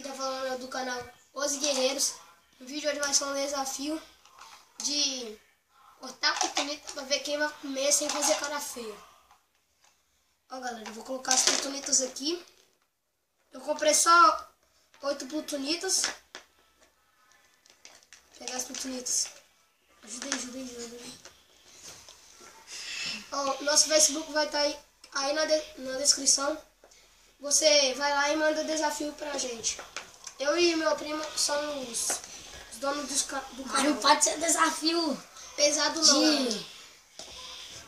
tá falando é do canal Os Guerreiros. O vídeo hoje vai ser um desafio de cortar a cotoneta pra ver quem vai comer sem fazer cara feia. Ó galera, eu vou colocar as cotonitas aqui. Eu comprei só 8 plutonitas. Vou pegar as plutonitas. Ajuda aí. Ó, nosso Facebook vai estar aí na descrição. Você vai lá e manda desafio pra gente. Eu e meu primo são os donos do canal. Não pode ser desafio pesado não.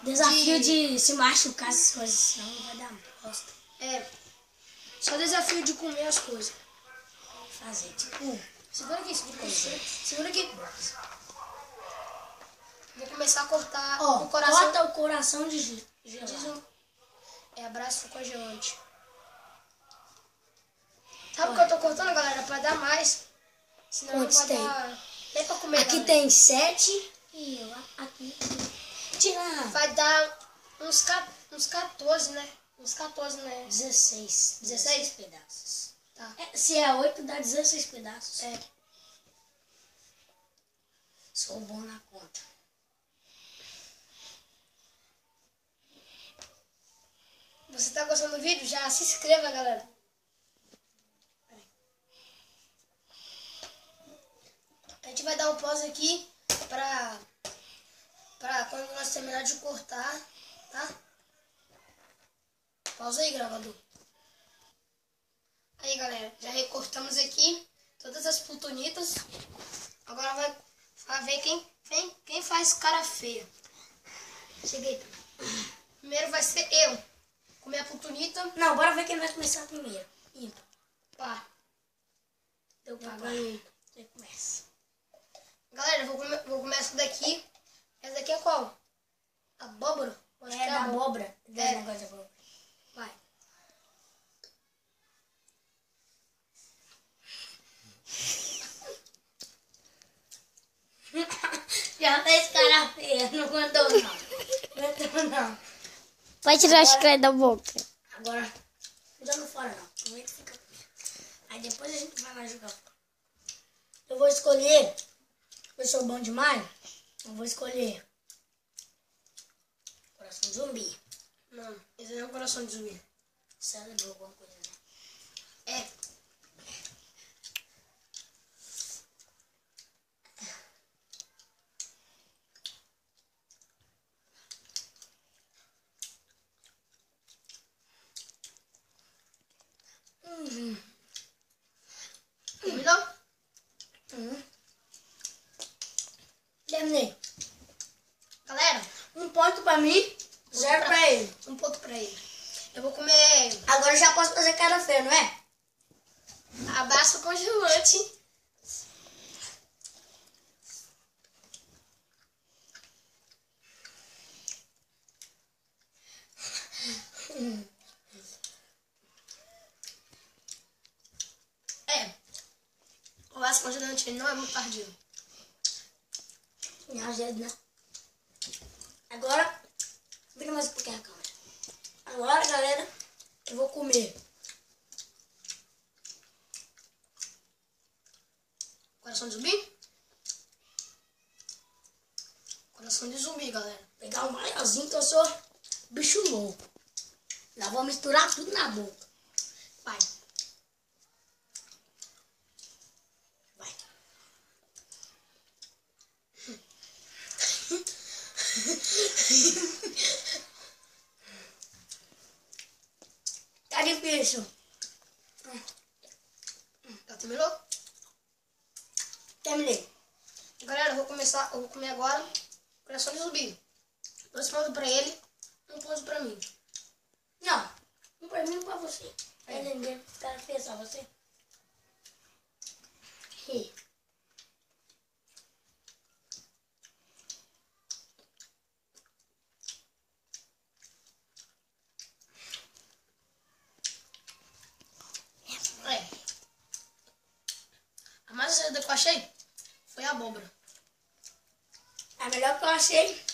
Desafio de se machucar essas coisas, senão vai dar bosta. É. Só desafio de comer as coisas. Fazer tipo. Segura aqui. Segura aqui. Vou começar a cortar o coração. Corta o coração de gelo. É abraço congelante. Sabe o que eu tô cortando, galera? Pra dar mais. Senão não vai dar nem pra comer. Aqui tem 7 e eu aqui. Tira. Vai dar uns 14, né? Uns 14, né? 16 pedaços. Tá. Se é 8, dá 16 pedaços. É. Sou bom na conta. Você tá gostando do vídeo? Já se inscreva, galera. A gente vai dar um pause aqui pra quando nós terminar de cortar, tá? Pausa aí, gravador. Aí, galera, já recortamos aqui todas as plutonitas. Agora vai ver quem faz cara feia. Cheguei. Primeiro vai ser eu. Comer a plutonita. Não, bora ver quem vai começar primeiro. Ímpar. Pá. Deu pá, ganhei. Você começa. Galera, eu vou comer essa daqui. Essa daqui é qual? Abóbora? Acho que é da abóbora. É. Negócio de abóbora. Vai. Já fez cara feia, não aguentou não. Não aguentou não. Vai tirar a chiclete da boca. Agora, jogando fora não. Aproveita e fica. Aí depois a gente vai lá jogar fora. Eu vou escolher. Eu sou bom demais. Eu vou escolher. Coração de zumbi. Não, esse não é o coração de zumbi. Você lembrou alguma coisa, né? É. Terminou? Terminei. Galera, 1 ponto pra mim, 0 pra ele. 1 ponto pra ele. Eu vou comer Agora eu já posso fazer cara feia, não é? abraço congelante. O abraço congelante não é muito tardio. Não, gente, não. Agora, vira mais um pouquinho a câmera. Agora, galera, eu vou comer. Coração de zumbi? Coração de zumbi, galera. Pegar o maiorzinho que eu sou bicho louco. Já vou misturar tudo na boca. Vai. Vai. Tá difícil. Já terminou? Terminei. Galera, eu vou comer agora coração de zumbi. 2 pontos pra ele, 1 ponto pra mim. Não, um pra mim e um pra você. Vai entender? Os caras fez só você. A mais azeda que eu achei foi a abóbora. A melhor que eu achei.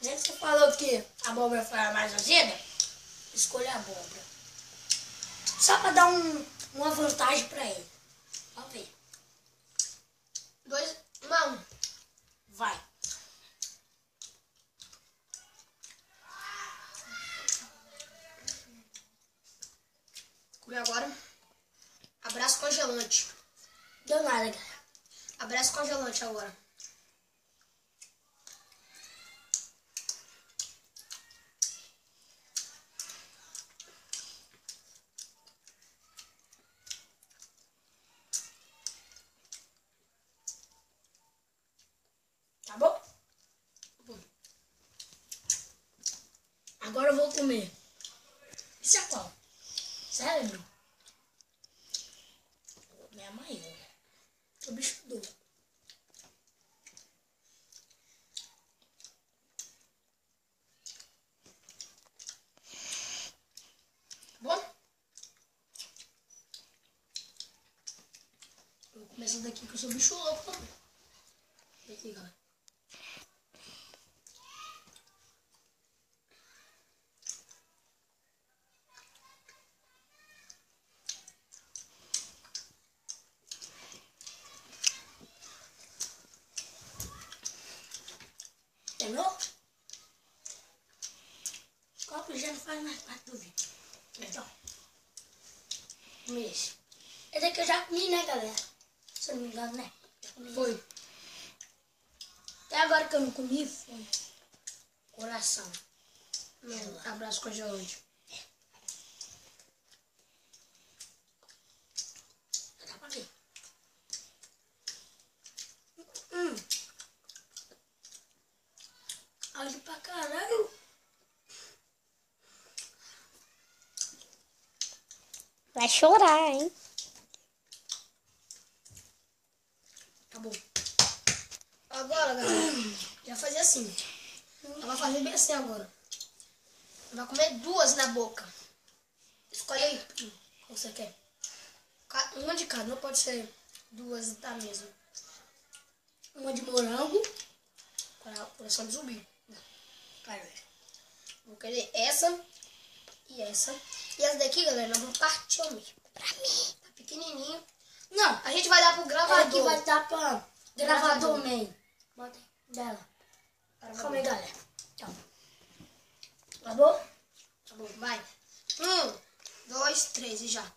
Já que você falou que a abóbora foi a mais azeda, escolha a abóbora. Só pra dar uma vantagem pra ele. Vamos ver. 2, 1 a 1. Vai. Comer agora. Abraço congelante. Deu nada, galera. Abraço congelante agora. Tá bom? Agora eu vou comer. Isso é qual? Cérebro? Vou comer amanhã. O bicho doido. Bom? Vou comer essa daqui que eu sou bicho louco também. Vem aqui, galera. Terminou? O copo já não faz mais parte do vídeo. Então, Comi esse. esse aqui eu já comi, né, galera? Se eu não me engano, né? Já comi. Foi. Até agora que eu não comi foi coração. Abraço congelante. Dá pra ver. Alho pra caralho. Vai chorar, hein? Acabou. Agora, galera, já fazia assim. Ela vai fazer bem assim agora. Vai comer 2 na boca. Escolhe aí qual você quer. Uma de cada, não pode ser 2 da mesma. Uma de morango. Coração de zumbi. Cara, Vou querer essa e essa. E essa daqui, galera, nós vamos partir ao meio. Pra mim. Tá pequenininho. não, A gente vai dar pro gravador. aqui vai dar pra gravador meio. Bota aí, dela. Gravador. Calma aí, galera. Então. Tá bom? Tá bom, vai. 1, 2, 3 e já.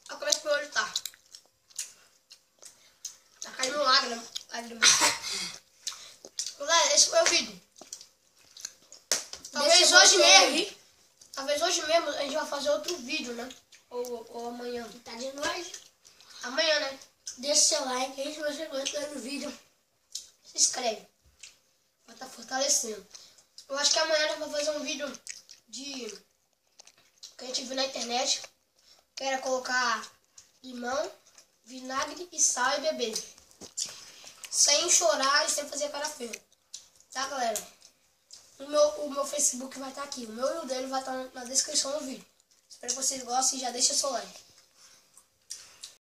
Olha como é que meu olho tá. Tá caindo lágrima. Galera, esse foi o vídeo. Talvez Deixa hoje você mesmo. aí. Talvez hoje mesmo a gente vai fazer outro vídeo, né? Ou amanhã. Tá de noite? Amanhã, né? Deixa seu like aí se você gostou do vídeo. Se inscreve. Vai estar fortalecendo. Eu acho que amanhã a gente vai fazer um vídeo de... que a gente viu na internet. Que era colocar limão, vinagre e sal e beber. Sem chorar e sem fazer cara feia. Tá, galera? O meu Facebook vai estar aqui. O meu e o dele vai estar na descrição do vídeo. Espero que vocês gostem e já deixa seu like.